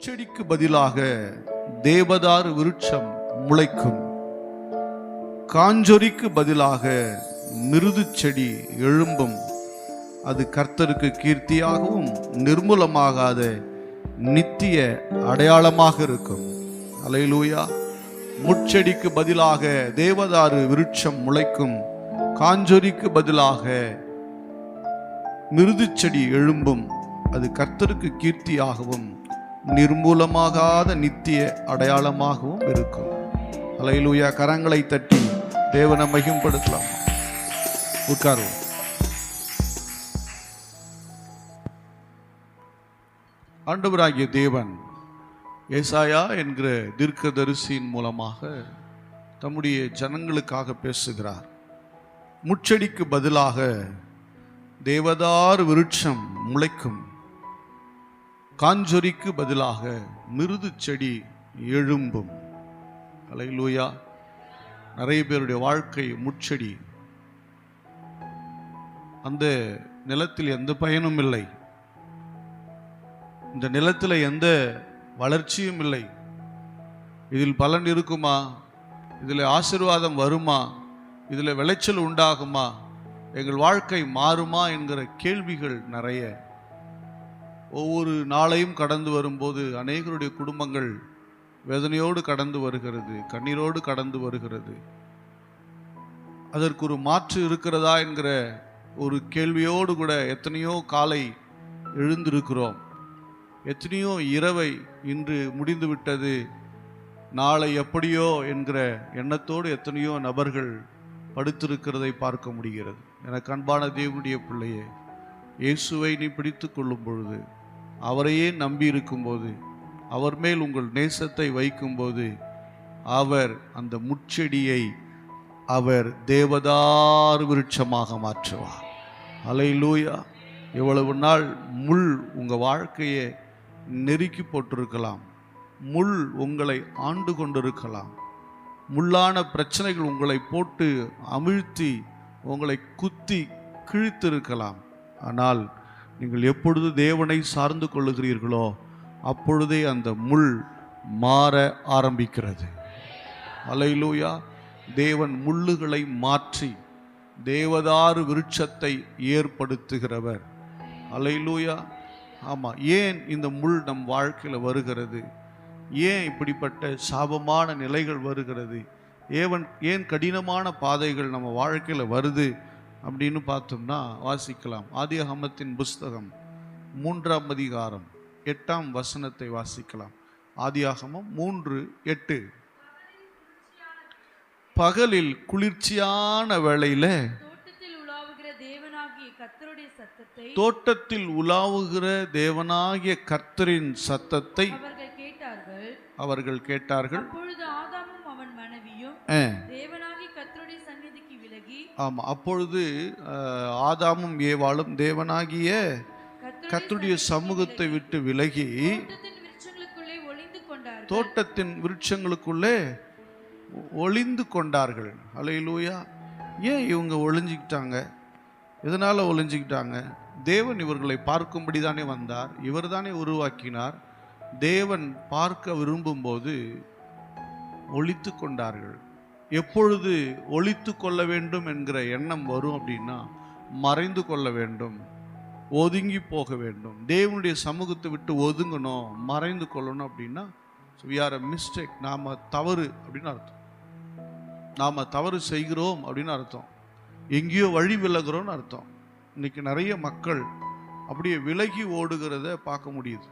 முட்செடிக்கு பதிலாக தேவதாரு விருட்சம் முளைக்கும், காஞ்சொரிக்கு பதிலாக மிருது செடி எழும்பும். அது கர்த்தருக்கு கீர்த்தியாகவும் நிர்மூலமாகாத நித்திய அடையாளமாக இருக்கும். அல்லேலூயா. முட்செடிக்கு பதிலாக தேவதாரு விருட்சம் முளைக்கும், காஞ்சொரிக்கு பதிலாக மிருது செடி எழும்பும். அது கர்த்தருக்கு கீர்த்தியாகவும் நிர்மூலமாகாத நித்திய அடையாளமாகவும் இருக்கும். அல்லேலூயா. கரங்களை தட்டி தேவனை மகிமைப்படுத்தலாம். உட்காருவோம். ஆண்டவராகிய தேவன் ஏசாயா என்கிற தீர்க்கதரிசியின் மூலமாக தம்முடைய ஜனங்களுக்காக பேசுகிறார். முட்செடிக்கு பதிலாக தேவதாரு விருட்சம் முளைக்கும், காஞ்சொரிக்கு பதிலாக மிருது செடி எழும்பும். அல்லேலூயா. நிறைய பேருடைய வாழ்க்கை முட்செடி. அந்த நிலத்தில் எந்த பயனும் இல்லை, இந்த நிலத்தில் எந்த வளர்ச்சியும் இல்லை. இதில் பலன் இருக்குமா? இதில் ஆசீர்வாதம் வருமா? இதில் விளைச்சல் உண்டாகுமா? எங்கள் வாழ்க்கை மாறுமா என்கிற கேள்விகள் நிறைய. ஒவ்வொரு நாளையும் கடந்து வரும்போது அநேகருடைய குடும்பங்கள் வேதனையோடு கடந்து வருகிறது, கண்ணீரோடு கடந்து வருகிறது. அதற்கு ஒரு மாற்று இருக்கிறதா என்கிற ஒரு கேள்வியோடு கூட எத்தனையோ காலை எழுந்திருக்கிறோம். எத்தனையோ இரவை இன்று முடிந்து விட்டது, நாளை எப்படியோ என்கிற எண்ணத்தோடு எத்தனையோ நபர்கள் படுத்திருக்கிறதை பார்க்க முடிகிறது. எனக்கு அன்பான தேவனுடைய பிள்ளையே, இயேசுவை நீ பிடித்து கொள்ளும் பொழுது, அவரையே நம்பி இருக்கும்போது, அவர் மேல் உங்கள் நேசத்தை வைக்கும்போது, அவர் அந்த முட்செடியை அவர் தேவதாரு விருட்சமாக மாற்றுவார். அல்லேலூயா. எவ்வளவு நாள் முள் உங்கள் வாழ்க்கையை நெருக்கி போட்டிருக்கலாம், முள் உங்களை ஆண்டு கொண்டிருக்கலாம், முள்ளான பிரச்சனைகள் உங்களை போட்டு அமிழ்த்தி உங்களை குத்தி கிழித்திருக்கலாம். ஆனால் நீங்கள் எப்பொழுது தேவனை சார்ந்து கொள்ளுகிறீர்களோ அப்பொழுதே அந்த முள் மாற ஆரம்பிக்கிறது. அல்லேலூயா. தேவன் முள்ளுகளை மாற்றி தேவதாரு விருட்சத்தை ஏற்படுத்துகிறவர். அல்லேலூயா. ஆமாம். ஏன் இந்த முள் நம் வாழ்க்கையில் வருகிறது? ஏன் இப்படிப்பட்ட சாபமான நிலைகள் வருகிறது? ஏன் கடினமான பாதைகள் நம்ம வாழ்க்கையில் வருது அப்படின்னு பார்த்தோம்னா வாசிக்கலாம். ஆதியாகமத்தின் புஸ்தகம் 3ஆம் அதிகாரம் 8ஆம் வசனத்தை வாசிக்கலாம். ஆதியாகமம் 3:8. பகலில் குளிர்ச்சியான வேளையில தோட்டத்தில் உலாவுகிற தேவனாகிய கர்த்தரின் சத்தத்தை அவர்கள் கேட்டார்கள். ஆமா. அப்பொழுது ஆதாமும் ஏவாளும் தேவனாகிய கர்த்தருடைய சமூகத்தை விட்டு விலகி தோட்டத்தின் விருட்சங்களுக்குள்ளே ஒளிந்து கொண்டார்கள். அல்லேலூயா. ஏன் இவங்க ஒளிஞ்சிக்கிட்டாங்க? எதனால ஒளிஞ்சிக்கிட்டாங்க? தேவன் இவர்களை பார்க்கும்படி தானே வந்தார், இவர் தானே உருவாக்கினார். தேவன் பார்க்க விரும்பும்போது ஒளித்து கொண்டார்கள். எப்பொழுது ஒளித்து கொள்ள வேண்டும் என்கிற எண்ணம் வரும் அப்படின்னா, மறைந்து கொள்ள வேண்டும், ஒதுங்கி போக வேண்டும். தேவனுடைய சமூகத்தை விட்டு ஒதுங்கணும், மறைந்து கொள்ளணும் அப்படின்னா we are a mistake, நாம தவறு அப்படின்னு அர்த்தம். நாம தவறு செய்கிறோம் அப்படின்னு அர்த்தம். எங்கேயோ வழி விலகிறோன்னு அர்த்தம். இன்னைக்கு நிறைய மக்கள் அப்படியே விலகி ஓடுகிறத பார்க்க முடியுது.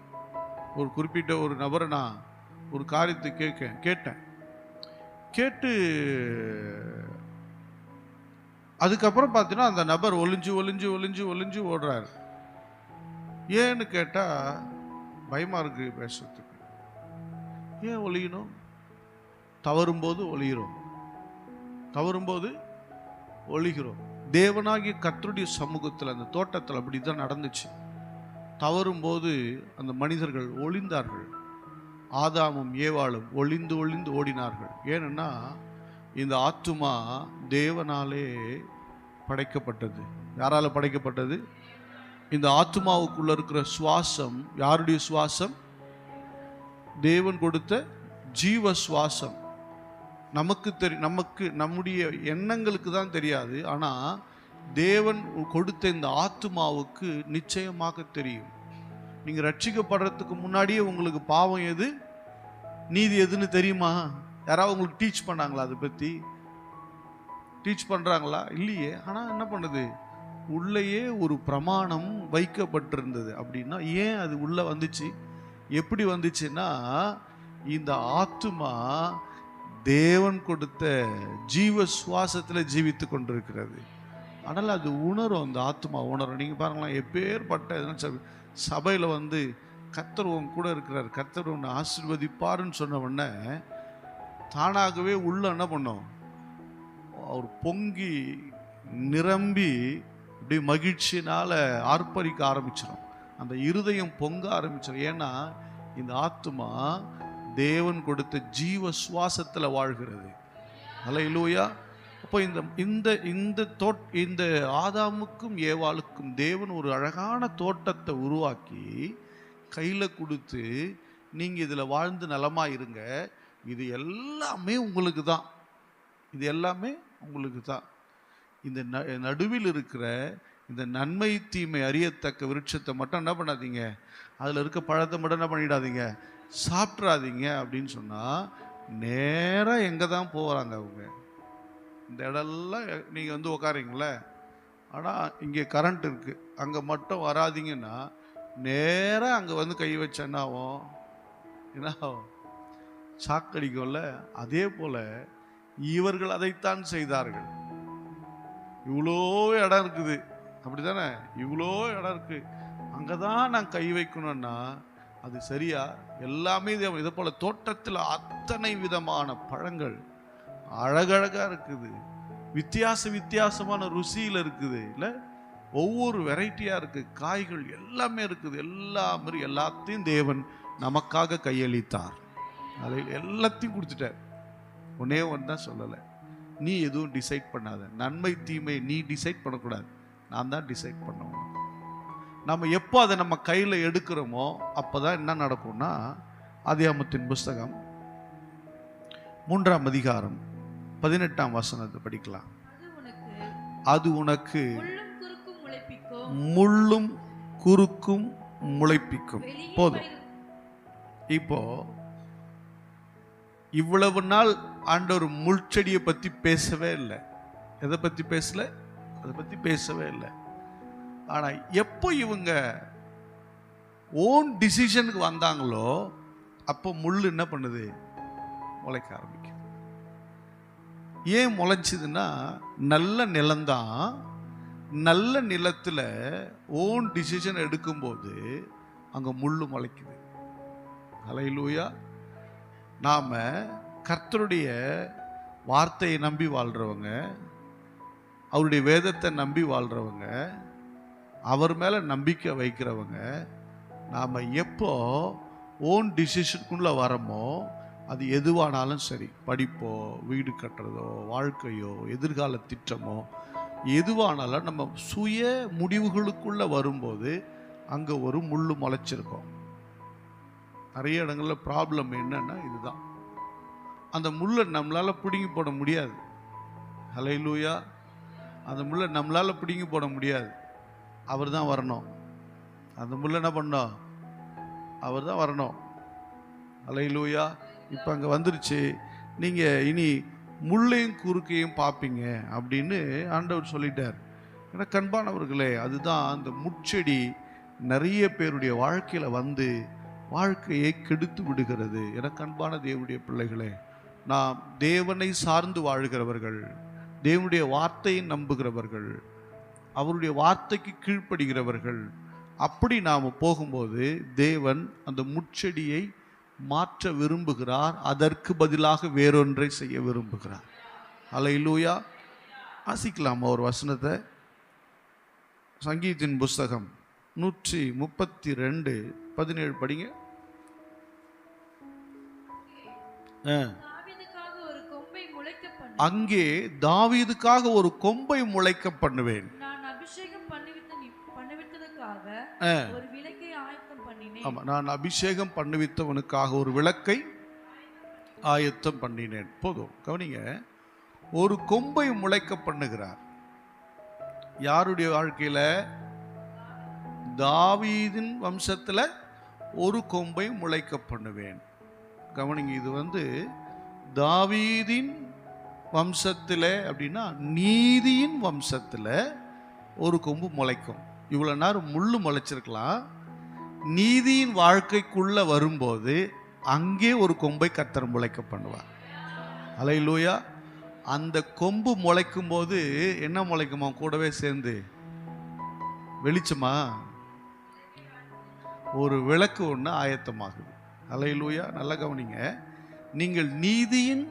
ஒரு குறிப்பிட்ட ஒரு நபரை நான் ஒரு காரியத்தை கேட்டேன். கேட்டு அதுக்கப்புறம் பார்த்தீங்கன்னா அந்த நபர் ஒளிஞ்சு ஒளிஞ்சு ஒளிஞ்சு ஒளிஞ்சு ஓடுறாரு. ஏன்னு கேட்டால் பயமாக இருக்கு பேசுறதுக்கு. ஏன் ஒளியணும்? தவறும்போது ஒளிகிறோம், தவறும்போது ஒளிகிறோம். தேவனாகிய கர்த்தருடைய சமூகத்தில் அந்த தோட்டத்தில் அப்படி தான் நடந்துச்சு. தவறும்போது அந்த மனிதர்கள் ஒளிந்தார்கள். ஆதாமும் ஏவாளும் ஒளிந்து ஒளிந்து ஓடினார்கள். ஏன்னா இந்த ஆத்துமா தேவனாலே படைக்கப்பட்டது. யாரால படைக்கப்பட்டது? இந்த ஆத்துமாவுக்குள்ள இருக்கிற சுவாசம் யாருடைய சுவாசம்? தேவன் கொடுத்த ஜீவ சுவாசம். நமக்கு நம்முடைய எண்ணங்களுக்கு தான் தெரியாது, ஆனால் தேவன் கொடுத்த இந்த ஆத்துமாவுக்கு நிச்சயமாக தெரியும். நீங்கள் ரட்சிக்கப்படுறதுக்கு முன்னாடியே உங்களுக்கு பாவம் எது நீதி எதுன்னு தெரியுமா? யாராவது உங்களுக்கு டீச் பண்ணாங்களா? அதை பற்றி டீச் பண்ணுறாங்களா? இல்லையே. ஆனால் என்ன பண்ணுது, உள்ளேயே ஒரு பிரமாணம் வைக்கப்பட்டிருந்தது. அப்படின்னா ஏன் அது உள்ளே வந்துச்சு? எப்படி வந்துச்சுன்னா, இந்த ஆத்துமா தேவன் கொடுத்த ஜீவ சுவாசத்தில் ஜீவித்து கொண்டிருக்கிறது. ஆனால் அது உணரும், அந்த ஆத்மா உணரும். நீங்கள் பாருங்களேன், எப்பேற்பட்ட சபையில் வந்து கர்த்தர் உன் கூட இருக்கிறார், கர்த்தர் உன்னை ஆசீர்வதிப்பாருன்னு சொன்ன உடனே தானாகவே உள்ள என்ன பண்ணும், அவர் பொங்கி நிரம்பி இப்படி மகிழ்ச்சியினால் ஆர்ப்பரிக்க ஆரம்பிச்சிடும். அந்த இருதயம் பொங்க ஆரம்பிச்சிடும். ஏன்னா இந்த ஆத்துமா தேவன் கொடுத்த ஜீவ சுவாசத்தில் வாழ்கிறது. அல்லேலூயா. அப்போ இந்த ஆதாமுக்கும் ஏவாளுக்கும் தேவன் ஒரு அழகான தோட்டத்தை உருவாக்கி கையில் கொடுத்து, நீங்கள் இதில் வாழ்ந்து நலமாக இருங்க, இது எல்லாமே உங்களுக்கு தான், இது எல்லாமே உங்களுக்கு தான். இந்த நடுவில் இருக்கிற இந்த நன்மை தீமை அறியத்தக்க விருட்சத்தை மட்டும் என்ன பண்ணாதீங்க, அதில் இருக்க பழத்தை மட்டும் என்ன பண்ணிடாதீங்க, சாப்பிட்றாதீங்க அப்படின்னு சொன்னால் நேராக எங்கே தான் போகிறாங்க அவங்க. இந்த இடம்லாம் நீங்கள் வந்து உக்காரிங்களே, ஆனால் இங்கே கரண்ட் இருக்குது, அங்கே மட்டும் வராதிங்கன்னா நேராக அங்கே வந்து கை வச்ச என்ன ஆகும், சாக்கடிக்கும்ல. அதே போல் இவர்கள் அதைத்தான் செய்தார்கள். இவ்வளோ இடம் இருக்குது, அப்படி தானே, இவ்வளோ இடம் இருக்குது, அங்கே தான் நான் கை வைக்கணும்னா அது சரியா? எல்லாமே இதே போல் தோட்டத்தில் அத்தனை விதமான பழங்கள் அழகழகாக இருக்குது, வித்தியாசமான ருசியில் இருக்குது, இல்லை ஒவ்வொரு வெரைட்டியாக இருக்குது, காய்கள் எல்லாமே இருக்குது, எல்லாத்தையும் தேவன் நமக்காக கையளித்தார். அதில் எல்லாத்தையும் கொடுத்துட்டார். ஒன்னே ஒன்று தான் சொல்லலை, நீ எதுவும் டிசைட் பண்ணாத, நன்மை தீமை நீ டிசைட் பண்ணக்கூடாது, நான் தான் டிசைட் பண்ணுவோம். நம்ம எப்போ அதை நம்ம கையில் எடுக்கிறோமோ அப்போ தான் என்ன நடக்கும்னா, ஆதியாகமத்தின் புஸ்தகம் 3ஆம் அதிகாரம் 18ஆம் வசனத்தை படிக்கலாம். அது உனக்கு முள்ளும் குறுக்கும் முளைப்பிக்கும். போதும். இப்போ இவ்வளவு நாள் ஆண்டவர் முள்செடியை பற்றி பேசவே இல்லை. எதை பற்றி பேசல? அதை பற்றி பேசவே இல்லை. ஆனால் எப்போ இவங்க ஓன் டிசிஷனுக்கு வந்தாங்களோ அப்போ முள் என்ன பண்ணுது, முளைக்க ஆரம்பிக்கும். ஏன் முளைச்சிதுன்னா, நல்ல நிலம்தான். நல்ல நிலத்தில் ஓன் டிசிஷன் எடுக்கும்போது அங்கே முள் முளைக்குது. அல்லேலூயா. நாம் கர்த்தருடைய வார்த்தையை நம்பி வாழ்கிறவங்க, அவருடைய வேதத்தை நம்பி வாழ்கிறவங்க, அவர் மேலே நம்பிக்கை வைக்கிறவங்க, நாம் எப்போ ஓன் டிசிஷனுக்குள்ளே வரமோ, அது எதுவானாலும் சரி, படிப்போ, வீடு கட்டுறதோ, வாழ்க்கையோ, எதிர்கால திட்டமோ, எதுவானாலும் நம்ம சுய முடிவுகளுக்குள்ளே வரும்போது அங்கே ஒரு முள் முளைச்சிருக்கோம். நிறைய இடங்களில் ப்ராப்ளம் என்னன்னா இதுதான். அந்த முள்ளை நம்மளால் பிடுங்கி போட முடியாது. அல்லேலூயா. அந்த முள்ளை நம்மளால் பிடுங்கி போட முடியாது. அவர் தான் வரணும். அந்த முள்ளை என்ன பண்ணோம்? அவர் தான் வரணும். அல்லேலூயா. இப்போ அங்கே வந்துருச்சு, நீங்கள் இனி முள்ளையும் குறுக்கையும் பார்ப்பீங்க அப்படின்னு ஆண்டவர் சொல்லிட்டார். ஏன்னா கண்பானவர்களே, அதுதான் அந்த முட்செடி நிறைய பேருடைய வாழ்க்கையில் வந்து வாழ்க்கையை கெடுத்து விடுகிறது. என கண்பான தேவனுடைய பிள்ளைகளே, நாம் தேவனை சார்ந்து வாழ்கிறவர்கள், தேவனுடைய வார்த்தையை நம்புகிறவர்கள், அவருடைய வார்த்தைக்கு கீழ்ப்படுகிறவர்கள், அப்படி நாம் போகும்போது தேவன் அந்த முட்செடியை மாற்ற விரும்புகிறார். அதற்கு பதிலாக வேறொன்றை செய்ய விரும்புகிறார். அல்லேலூயா. வாசிக்கலாமா ஒரு வசனத்தை? சங்கீதத்தின் புஸ்தகம் 132:17 படிங்க. அங்கே தாவீதுக்காக ஒரு கொம்பை முளைக்க பண்ணுவேன். நான் அபிஷேகம் பண்ணிவிட்டதற்காக ஒரு விளக்கை ஆயத்தம் பண்ணினேன். ஆமா, நான் அபிஷேகம் பண்ணுவித்தவனுக்காக ஒரு விளக்கை ஆயத்தம் பண்ணினேன். போதும், கவனிங்க. ஒரு கொம்பை முளைக்க பண்ணுகிறார். யாருடைய வாழ்க்கையில? தாவீதின் வம்சத்துல ஒரு கொம்பை முளைக்க பண்ணுவேன். கவனிங்க, இது தாவீதின் வம்சத்துல அப்படின்னா நீதியின் வம்சத்துல ஒரு கொம்பு முளைக்கும். இவ்வளவு நேரம் முள்ளு முளைச்சிருக்கலாம். நீதியின் வாழ்க்கைக்குள்ள வரும்போது அங்கே ஒரு கொம்பை கர்த்தர் முளைக்க பண்ணுவார். அல்லேலூயா. அந்த கொம்பு முளைக்கும் போது என்ன முளைக்குமா? கூடவே சேர்ந்து வெளிச்சமா ஒரு விளக்கு ஒன்று ஆயத்தமாகுது. அல்லேலூயா. நல்லா கவனிங்க. நீங்கள் நீதியின்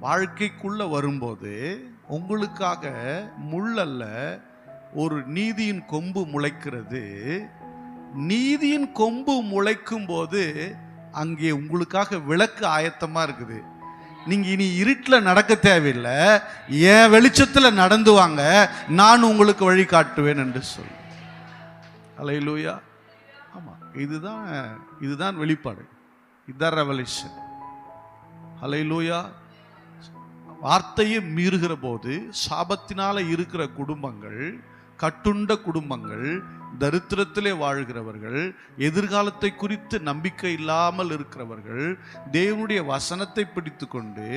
வாழ்க்கைக்குள்ள வரும்போது உங்களுக்காக முள்ளல்ல, ஒரு நீதியின் கொம்பு முளைக்கிறது. நீதியின் கொம்பு முளைக்கும் போது அங்கே உங்களுக்காக விளக்கு ஆயத்தமா இருக்குது. நீங்க இனி இருட்டில் நடக்க தேவையில்லை, என் வெளிச்சத்தில் நடந்து வாங்க, நான் உங்களுக்கு வழி காட்டுவேன் என்று சொல்லு. அல்லேலூயா. ஆமா, இதுதான் வெளிப்பாடு. இதுதான் ரெவலேஷன். அல்லேலூயா. வார்த்தையை மீறுகிற போது சாபத்தினால இருக்கிற குடும்பங்கள், கட்டுண்ட குடும்பங்கள், தரித்திரத்திலே வாழ்கிறவர்கள், எதிர்காலத்தை குறித்து நம்பிக்கை இல்லாமல் இருக்கிறவர்கள், தேவனுடைய வசனத்தை பிடித்து கொண்டு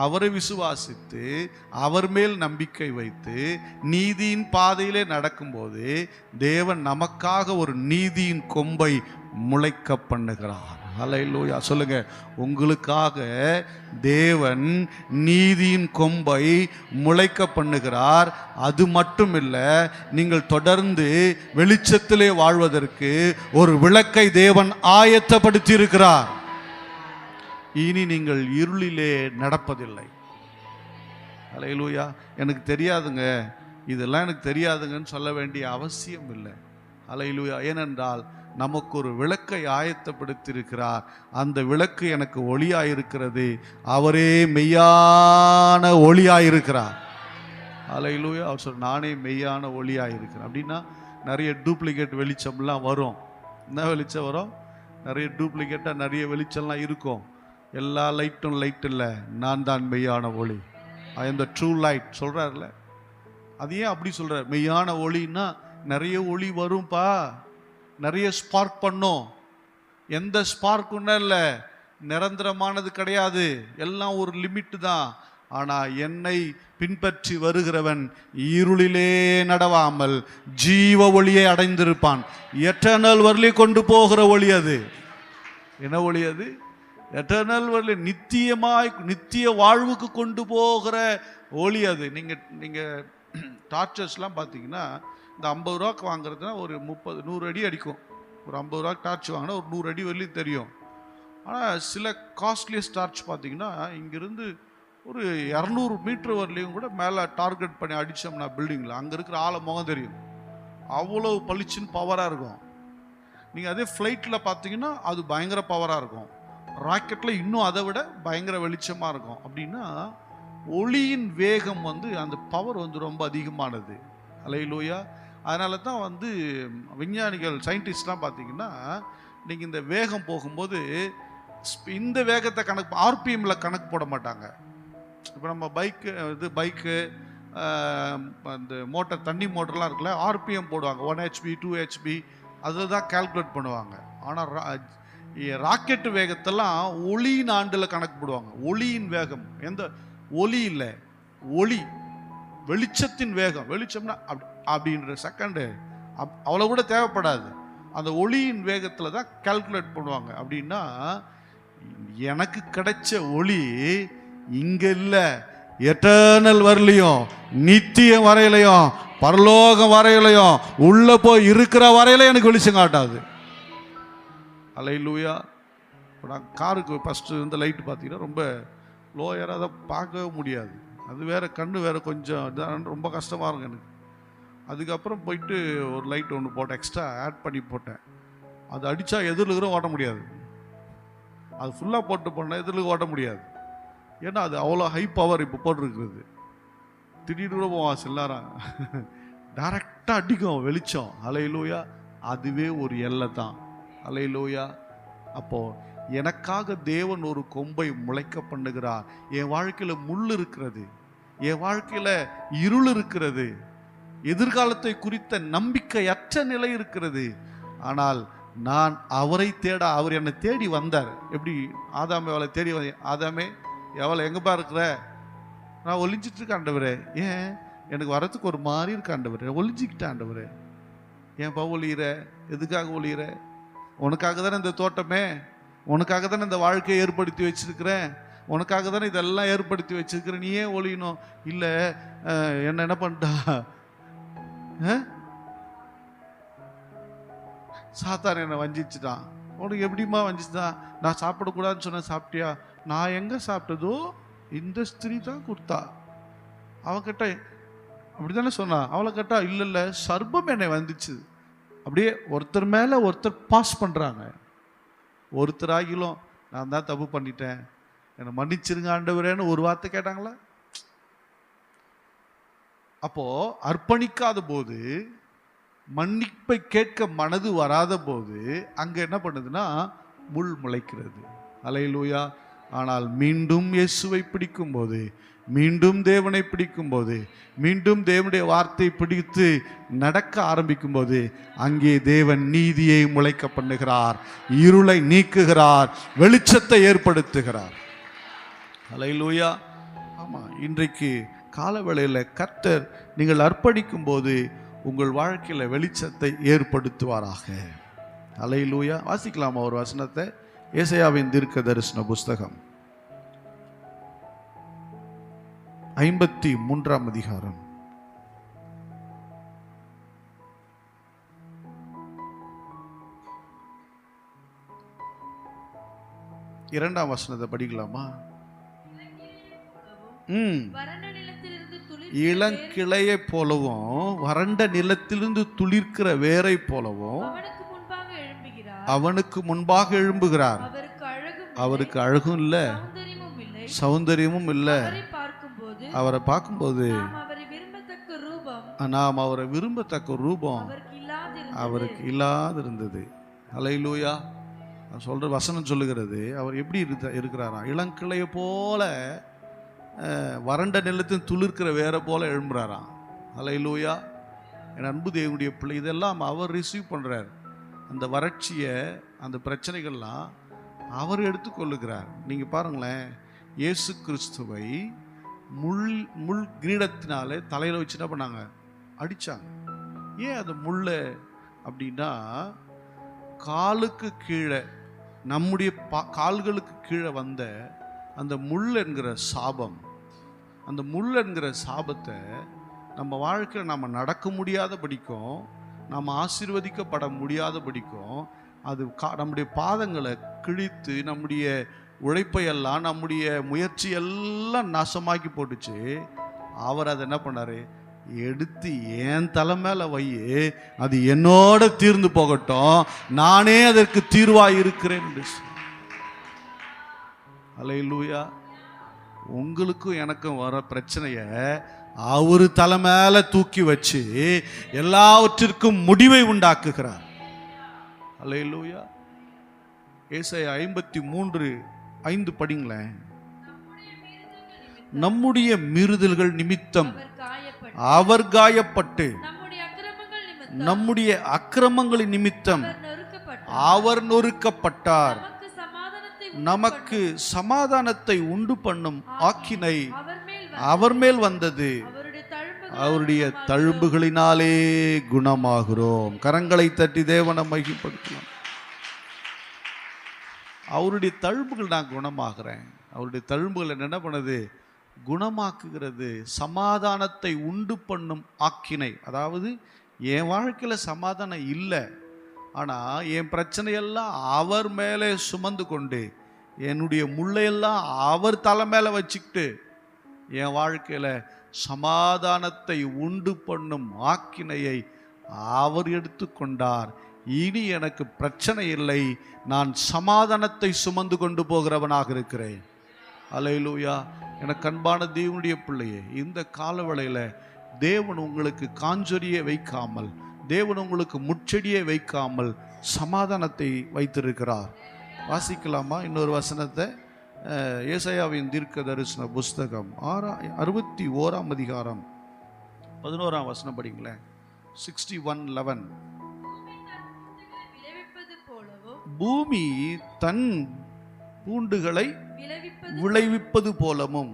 அவரை விசுவாசித்து அவர் மேல் நம்பிக்கை வைத்து நீதியின் பாதையிலே நடக்கும்போது தேவன் நமக்காக ஒரு நீதியின் கொம்பை முளைக்க பண்ணுகிறார். அல்லேலூயா. சொல்லுங்க, உங்களுக்காக தேவன் நீதியின் கொம்பை முளைக்க பண்ணுகிறார். அது மட்டும் இல்ல, நீங்கள் தொடர்ந்து வெளிச்சத்திலே வாழ்வதற்கு ஒரு விளக்கை தேவன் ஆயத்தப்படுத்தி இருக்கிறார். இனி நீங்கள் இருளிலே நடப்பதில்லை. அல்லேலூயா. எனக்கு தெரியாதுங்க, இதெல்லாம் எனக்கு தெரியாதுங்கன்னு சொல்ல வேண்டிய அவசியம் இல்லை. அல்லேலூயா. ஏனென்றால் நமக்கு ஒரு விளக்கை ஆயத்தப்படுத்தியிருக்கிறார். அந்த விளக்கு எனக்கு ஒளியாயிருக்கிறது. அவரே மெய்யான ஒளியாயிருக்கிறார். அல்லேலூயா. அவர் சொல்ற, நானே மெய்யான ஒளியாயிருக்கிறேன். அப்படின்னா நிறைய டூப்ளிகேட் வெளிச்சம்லாம் வரும். என்ன வெளிச்சம் வரும்? நிறைய டூப்ளிகேட்டாக நிறைய வெளிச்சம்லாம் இருக்கும். எல்லா லைட்டும் லைட் இல்லை, நான் தான் மெய்யான ஒளி. I am the true light சொல்கிறார்ல. அது ஏன் அப்படி சொல்கிறார்? மெய்யான ஒளின்னா நிறைய ஒளி வரும்பா, நிறைய ஸ்பார்க் பண்ணும். எந்த ஸ்பார்க்குன்னா இல்லை, நிரந்தரமானது கிடையாது, எல்லாம் ஒரு லிமிட் தான். ஆனால் என்னை பின்பற்றி வருகிறவன் இருளிலே நடவாமல் ஜீவ ஒளியை அடைந்திருப்பான். எட்டர்னல் வரலி கொண்டு போகிற ஒளி அது. என்ன ஒளி அது? எட்டர்னல் வரலி, நித்திய வாழ்வுக்கு கொண்டு போகிற ஒளி அது. நீங்கள் டார்ச்சர்ஸ்லாம் பார்த்தீங்கன்னா, இந்த 50 ரூபாய்க்கு வாங்குறதுனா ஒரு 100 அடி அடிக்கும். ஒரு 50 ரூபாய்க்கு டார்ச் வாங்கினா ஒரு 100 அடி வரலையும் தெரியும். ஆனால் சில காஸ்ட்லியஸ்ட் டார்ச் பார்த்தீங்கன்னா இங்கேருந்து ஒரு 200 மீட்டர் வரலையும் கூட மேலே டார்கெட் பண்ணி அடித்தோம்னா பில்டிங்கில் அங்கே இருக்கிற ஆளை முகம் தெரியும். அவ்வளோ பளிச்சுன்னு பவராக இருக்கும். நீங்கள் அதே ஃப்ளைட்டில் பார்த்தீங்கன்னா அது பயங்கர பவராக இருக்கும். ராக்கெட்டில் இன்னும் அதை விட பயங்கர வெளிச்சமாக இருக்கும். அப்படின்னா ஒளியின் வேகம் அந்த பவர் ரொம்ப அதிகமானது. அல்லேலூயா. அதனால தான் விஞ்ஞானிகள், சயின்டிஸ்ட்லாம் பார்த்தீங்கன்னா, நீங்கள் இந்த வேகம் போகும்போது இந்த வேகத்தை ஆர்பிஎம்மில் கணக்கு போட மாட்டாங்க. இப்போ நம்ம பைக்கு அந்த மோட்டர், தண்ணி மோட்டர்லாம் இருக்குல்ல, ஆர்பிஎம் போடுவாங்க. 1 HP 2 HP அதில் தான் கால்குலேட் பண்ணுவாங்க. ஆனால் ராக்கெட்டு வேகத்தெல்லாம் ஒளியின் ஆண்டில் கணக்கு போடுவாங்க. ஒளியின் வேகம், எந்த ஒளி இல்லை, ஒளி, வெளிச்சத்தின் வேகம். வெளிச்சம்னா அப்படின்ற செகண்டு அவ்வளோ கூட தேவைப்படாது. அந்த ஒளியின் வேகத்தில் தான் கால்குலேட் பண்ணுவாங்க. அப்படின்னா எனக்கு கிடைச்ச ஒளி இங்கே இல்லை, எட்டர்னல் வரலையும், நித்தியம் வரையிலையும், பரலோகம் வரையிலையும், உள்ள போய் இருக்கிற வரையில எனக்கு வெளிச்சம் காட்டாது. அல்லேலூயா. இப்போ நான் காருக்கு ஃபஸ்ட்டு இந்த லைட்டு பார்த்தீங்கன்னா ரொம்ப லோயராக அதை பார்க்கவே முடியாது. அது வேறு, கண்ணு வேறு கொஞ்சம் ரொம்ப கஷ்டமாக இருக்கும் எனக்கு. அதுக்கப்புறம் போயிட்டு ஒரு லைட் ஒன்று போட்டேன், எக்ஸ்ட்ரா ஆட் பண்ணி போட்டேன். அது அடித்தா எதிரில் ஓட்ட முடியாது. அது ஃபுல்லாக போட்டு போனால் எதிரில் ஓட்ட முடியாது. ஏன்னா அது அவ்வளோ ஹை பவர் இப்போ போட்டிருக்கிறது. திடீர்னு கூட போவான் எல்லாரும், டைரெக்டாக அடிக்கும் வெளிச்சம். அல்லேலூயா. அதுவே ஒரு எல்லை தான். அல்லேலூயா. அப்போ எனக்காக தேவன் ஒரு கொம்பை முளைக்க பண்ணுகிறார். என் வாழ்க்கையில முள் இருக்கிறது, என் வாழ்க்கையில இருள் இருக்கிறது, எதிர்காலத்தை குறித்த நம்பிக்கையற்ற நிலை இருக்கிறது. ஆனால் நான் அவரை தேட, அவர் என்னை தேடி வந்தார். எப்படி ஆதாமே அவளை தேடி ஆதாமே எவளை எங்கப்பா இருக்கிற? நான் ஒளிஞ்சிட்டு இருக்க ஆண்டவரே. ஏன் எனக்கு வரத்துக்கு ஒரு மாதிரி இருக்க ஆண்டவரே, ஒளிஞ்சிக்கிட்ட ஆண்டவரே. ஏன்பா ஒளியிற? எதுக்காக ஒளியிற? உனக்காக தானே இந்த தோட்டமே, உனக்காக தானே இந்த வாழ்க்கையை ஏற்படுத்தி வச்சிருக்கிறேன், உனக்காக தானே இதெல்லாம் ஏற்படுத்தி வச்சிருக்கிறேன், நீ ஏன் ஒளியணும்? இல்லை என்ன பண்ணிட்டா, சாத்தான் என்னை வஞ்சிச்சுட்டான். உனக்கு எப்படிமா வஞ்சிச்சுதான்? நான் சாப்பிடக்கூடாதுன்னு சொன்ன, சாப்பிட்டியா? நான் எங்க சாப்பிட்டதோ இந்த ஸ்திரீ தான் கொடுத்தா. அவன் கேட்டா அப்படித்தானே சொன்னா. அவளை கேட்டா இல்ல சர்ப்பம் என்னை வந்துச்சு. அப்படியே ஒருத்தர் மேல ஒருத்தர் பாஸ் பண்றாங்க. ஒருத்தராகிலும் நான் தான் தப்பு பண்ணிட்டேன், என்னை மன்னிச்சிருங்க ஆண்டவரேன்னு ஒரு வார்த்தை கேட்டாங்களா? அப்போ அர்ப்பணிக்காத போது, மன்னிப்பை கேட்க மனது வராத போது அங்க என்ன பண்ணுதுன்னா முள் முளைக்கிறது. அல்லேலூயா. ஆனால் மீண்டும் இயேசுவை பிடிக்கும் போது, மீண்டும் தேவனை பிடிக்கும் போது, மீண்டும் தேவனுடைய வார்த்தை பிடித்து நடக்க ஆரம்பிக்கும் போது அங்கே தேவன் நீதியை முளைக்க பண்ணுகிறார், இருளை நீக்குகிறார், வெளிச்சத்தை ஏற்படுத்துகிறார். அல்லேலூயா. ஆமா, இன்றைக்கு காலவேளையில் கர்த்தர் நீங்கள் அர்ப்பணிக்கும் போது உங்கள் வாழ்க்கையில வெளிச்சத்தை ஏற்படுத்துவாராக. அல்லேலூயா. வாசிக்கலாமா ஒரு வசனத்தை? ஏசாயாவின் தீர்க்க தரிசன புஸ்தகம் 53ஆம் அதிகாரம் 2ஆம் வசனத்தை படிக்கலாமா? இளங்கிளையை போலவும் வறண்ட நிலத்திலிருந்து துளிர்க்கிற வேரை போலவும் அவனுக்கு முன்பாக எழும்புகிறார். அவருக்கு அழகும் இல்லை, சௌந்தரியமும் இல்லை. அவரை பார்க்கும்போது நாம் அவரை விரும்பத்தக்க ரூபம் அவருக்கு இல்லாது இருந்தது. அல்லேலூயா. சொல்ற வசனம் சொல்லுகிறது, அவர் எப்படி இருக்கிறாராம்? இளங்கிளையை போல வறண்ட நிலத்தின் துளிர்க்கிற வேற போல எழும்புறாராம். அல்லேலூயா. என் அன்பு தேவனுடைய பிள்ளை, இதெல்லாம் அவர் ரிசீவ் பண்றார். அந்த வறட்சியை, அந்த பிரச்சனைகள்லாம் அவர் எடுத்துக்கொள்ளுகிறார். நீங்க பாருங்களேன், இயேசு கிறிஸ்துவை முள் கிரீடத்தினாலே தலையில வச்சு என்ன பண்ணாங்க? அடிச்சாங்க. ஏன் அது முள்ள அப்படின்னா, காலுக்கு கீழே, நம்முடைய கால்களுக்கு கீழே வந்த அந்த முள் என்கிற சாபம், அந்த முள் என்கிற சாபத்தை நம்ம வாழ்க்கையில் நம்ம நடக்க முடியாத படிக்கும், நம்ம ஆசீர்வதிக்கப்பட முடியாத படிக்கும், அது நம்முடைய பாதங்களை கிழித்து நம்முடைய உழைப்பையெல்லாம், நம்முடைய முயற்சி எல்லாம் நாசமாக்கி போட்டுச்சு. அவர் அதை என்ன பண்ணாரு? எடுத்து என் தலை மேல வை, அது என்னோட தீர்ந்து போகட்டும், நானே அதற்கு தீர்வாய் இருக்கிறேன். அல்லேலூயா. உங்களுக்கும் எனக்கும் வர பிரச்சனைய அவரு தலை மேல தூக்கி வச்சு எல்லாவற்றிற்கும் முடிவை உண்டாக்குகிறார். அல்லேலூயா. ஏசாயா 53:5 படிங்களேன். நம்முடைய மீறுதல்கள் நிமித்தம் அவர் காயப்பட்டு, நம்முடைய அக்கிரமங்களின் நிமித்தம் அவர் நொறுக்கப்பட்டார். நமக்கு சமாதானத்தை உண்டு பண்ணும் ஆக்கினை அவர் மேல் வந்தது, அவருடைய தழும்புகளினாலே குணமாகிறோம். கரங்களை தட்டி தேவனை மகிமைப்படுத்தலாம். அவருடைய தழும்புகள் நான் குணமாகிறேன். அவருடைய தழும்புகள் என்ன பண்ணுது? குணமாக்குகிறது. சமாதானத்தை உண்டு பண்ணும் ஆக்கினை. அதாவது என் வாழ்க்கையில் சமாதானம் இல்லை, ஆனால் என் பிரச்சனையெல்லாம் அவர் மேலே சுமந்து கொண்டு, என்னுடைய முள்ளையெல்லாம் அவர் தலை மேலே வச்சுக்கிட்டு என் வாழ்க்கையில் சமாதானத்தை உண்டு பண்ணும் ஆக்கினையை அவர் எடுத்துக்கொண்டார். இனி எனக்கு பிரச்சனை இல்லை, நான் சமாதானத்தை சுமந்து கொண்டு போகிறவனாக இருக்கிறேன். அல்லேலூயா. எனக்கு அன்பான தேவனுடைய பிள்ளையே, இந்த காலவேளையில் தேவன் உங்களுக்கு காஞ்சொரியை வைக்காமல், தேவன் உங்களுக்கு முச்செடியை வைக்காமல் சமாதானத்தை வைத்திருக்கிறார். வாசிக்கலாமா இன்னொரு வசனத்தை? ஏசாயாவின் தீர்க்க தரிசன புஸ்தகம் 61ஆம் அதிகாரம் 11ஆம் வசனம் படிங்களேன். 61:11. பூமி தன் பூண்டுகளை விளைவிப்பது போலவும்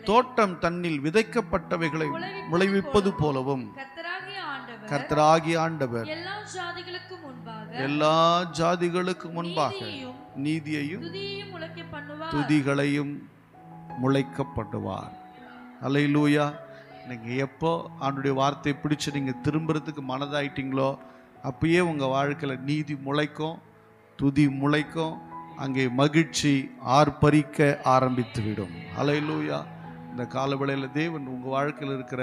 தோட்டம் தன்னில் விதைக்கப்பட்டவைகளை விளைவிப்பது போலவும் கர்த்தராகிய ஆண்டவர் எல்லா ஜாதிகளுக்கு முன்பாக நீதியையும் துதிகளையும் முளைக்க பண்ணுவார். அல்லேலூயா. நீங்க எப்போ ஆண்டுடைய வார்த்தையை பிடிச்சு நீங்க திரும்புறதுக்கு மனதாயிட்டீங்களோ அப்பயே உங்க வாழ்க்கையில நீதி முளைக்கும், துதி முளைக்கும், அங்கே மகிழ்ச்சி ஆர்ப்பரிக்க ஆரம்பித்து விடும். அல்லேலூயா. இந்த காலவேளையில் தேவன் உங்க வாழ்க்கையில் இருக்கிற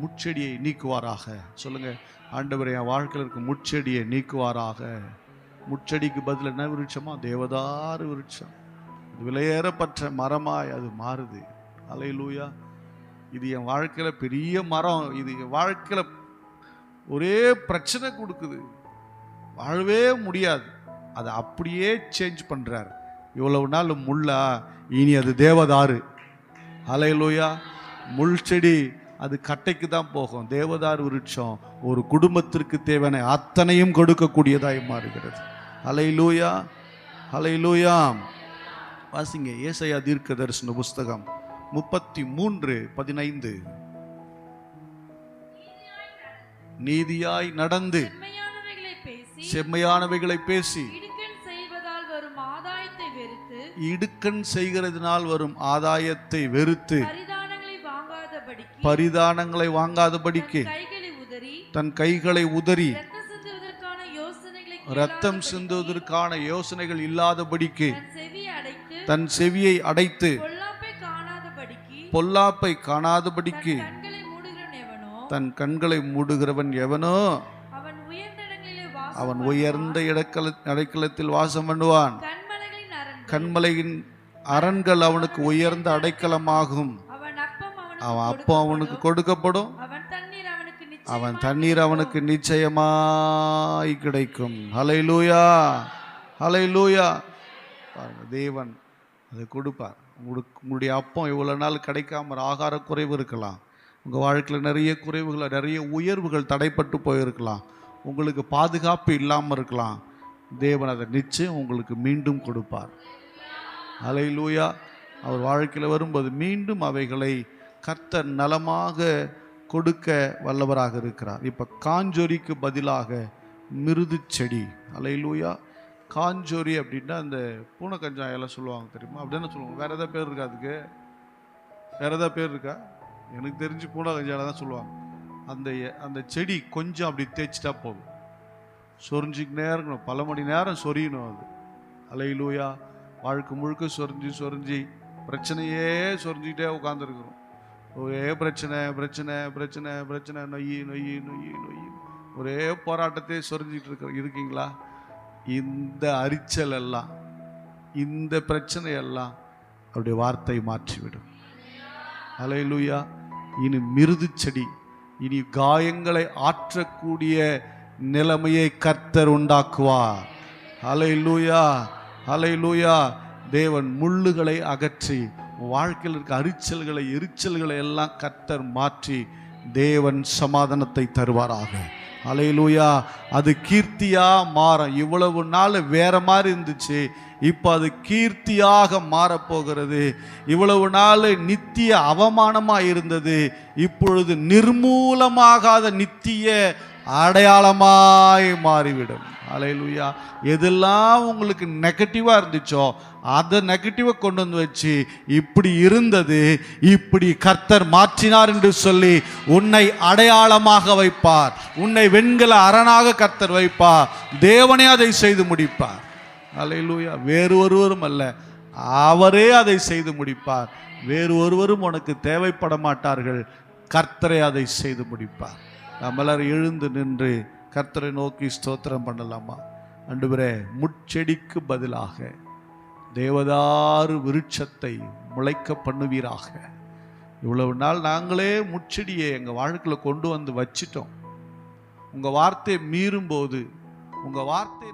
முச்செடியை நீக்குவாராக. சொல்லுங்க, ஆண்டவரே என் வாழ்க்கையில் இருக்க முச்செடியை நீக்குவாராக. முச்செடிக்கு பதில் என்ன விருட்சமா? தேவதாரு விருட்சம். விலையேறப்பட்ட மரமாய் அது மாறுது. அல்லேலூயா. இது என் வாழ்க்கையில பெரிய மரம். இது என் வாழ்க்கையில ஒரே பிரச்சனை கொடுக்குது, வாழவே முடியாது. அதை அப்படியே சேஞ்ச் பண்றார். இவ்வளவு நாள் முள்ளா, இனி அது தேவதாரு. அல்லேலூயா. முள் செடி அது கட்டைக்கு தான் போகும். தேவதாரு விருட்சம் ஒரு குடும்பத்திற்கு தேவையான அத்தனையும் கொடுக்கக்கூடியதாய் மாறுகிறது. அல்லேலூயா. அல்லேலூயா. வாசிங்க ஏசாயா தீர்க்க தரிசன புஸ்தகம் 33:15. நீதியாய் நடந்து செம்மையானவைகளை பேசி இடுக்கண் செய்கிறதுனால் வரும் ஆதாயத்தை வெறுத்து பரிதானங்களை வாங்காதபடிக்கு தன் கைகளை உதறி ரத்தம் சிந்துவதற்கான யோசனைகள் இல்லாதபடிக்கு தன் செவியை அடைத்து பொல்லாப்பை காணாதபடிக்கு தன் கண்களை மூடுகிறவன் எவனோ அவன் உயர்ந்த அடைக்கலத்தில் வாசம் பண்ணுவான். கண்மலையின் அரண்கள் அவனுக்கு உயர்ந்த அடைக்கலமாகும். அவன் அப்பம் அவனுக்கு கொடுக்கப்படும், அவன் தண்ணீர் அவனுக்கு நிச்சயமாய் கிடைக்கும். ஹல்லேலூயா. ஹல்லேலூயா. தேவன் அதை கொடுப்பார். உங்களுடைய அப்பம் இவ்வளவு நாள் கிடைக்காம ஆகார குறைவு இருக்கலாம், உங்க வாழ்க்கையில் நிறைய குறைவுகள், நிறைய உயர்வுகள் தடைப்பட்டு போயிருக்கலாம், உங்களுக்கு பாதுகாப்பு இல்லாமல் இருக்கலாம். தேவன் அதை நிச்சயம் உங்களுக்கு மீண்டும் கொடுப்பார். ஹல்லேலூயா. அவர் வாழ்க்கையில் வரும்போது மீண்டும் அவைகளை கர்த்தர் நலமாக கொடுக்க வல்லவராக இருக்கிறார். இப்போ காஞ்சொரிக்கு பதிலாக மிருது செடி. ஹல்லேலூயா. காஞ்சொரி அப்படின்னா அந்த பூனை கஞ்சாயெல்லாம் சொல்லுவாங்க தெரியுமா? அப்படின்னு சொல்லுவாங்க. வேற ஏதாவது பேர் இருக்கா அதுக்கு? வேற ஏதாவது பேர் இருக்கா? எனக்கு தெரிஞ்சு பூனை கஞ்சாயில தான் சொல்லுவாங்க. அந்த செடி கொஞ்சம் அப்படி தேய்ச்சிட்டா போதும், சொரிஞ்சிக்கிட்டே இருக்கணும், பல மணி நேரம் சொரியணும் அது. ஹல்லேலூயா. வாழ்க்கை முழுக்க சொரிஞ்சு பிரச்சனையே சொரிஞ்சிக்கிட்டே உட்காந்துருக்குறோம். ஒரே பிரச்சனை பிரச்சனை பிரச்சனை பிரச்சனை, நொய்யி நொய்யி நொய்யி நொய்யி, ஒரே போராட்டத்தையே சொரிஞ்சிட்டு இருக்கீங்களா? இந்த அரிச்சல் எல்லாம், இந்த பிரச்சனை எல்லாம் அவருடைய வார்த்தை மாற்றிவிடும். ஹல்லேலூயா. இனி மிருது செடி, இனி காயங்களை ஆற்றக்கூடிய நிலைமையை கர்த்தர் உண்டாக்குவார். ஹல்லேலூயா. ஹல்லேலூயா. தேவன் முள்ளுகளை அகற்றி வாழ்க்கையில் இருக்க அரிச்சல்களை எரிச்சல்களை எல்லாம் கர்த்தர் மாற்றி தேவன் சமாதானத்தை தருவாராக. ஹல்லேலூயா. அது கீர்த்தியா மாறும். இவ்வளவு நாள் வேற மாதிரி இருந்துச்சு, இப்போ அது கீர்த்தியாக மாறப்போகிறது. இவ்வளவு நாள் நித்திய அவமானமாக இருந்தது, இப்பொழுது நிர்மூலமாகாத நித்திய அடையாளமாய் மாறிவிடும். ஹல்லேலூயா. எதெல்லாம் உங்களுக்கு நெகட்டிவாக இருந்துச்சோ அதை நெகட்டிவை கொண்டு வந்து வச்சு இப்படி இருந்தது, இப்படி கர்த்தர் மாற்றினார் என்று சொல்லி உன்னை அடையாளமாக வைப்பார். உன்னை வெண்கல அரணாக கர்த்தர் வைப்பார். தேவனே அதை செய்து முடிப்பார். ஹல்லேலூயா. வேறு ஒருவரும் அல்ல, அவரே அதை செய்து முடிப்பார். வேறு ஒருவரும் உனக்கு தேவைப்பட மாட்டார்கள், கர்த்தரே அதை செய்து முடிப்பார். நாம் எல்லாரும் எழுந்து நின்று கர்த்தரை நோக்கி ஸ்தோத்திரம் பண்ணலாமா? ஆண்டவரே, முட்செடிக்கு பதிலாக தேவதாரு விருட்சத்தை முளைக்க பண்ணுவீராக. இவ்வளவு நாள் நாங்களே முட்செடியை எங்கள் வாழ்க்கையில் கொண்டு வந்து வச்சிட்டோம். உங்கள் வார்த்தையை மீறும்போது, உங்கள் வார்த்தை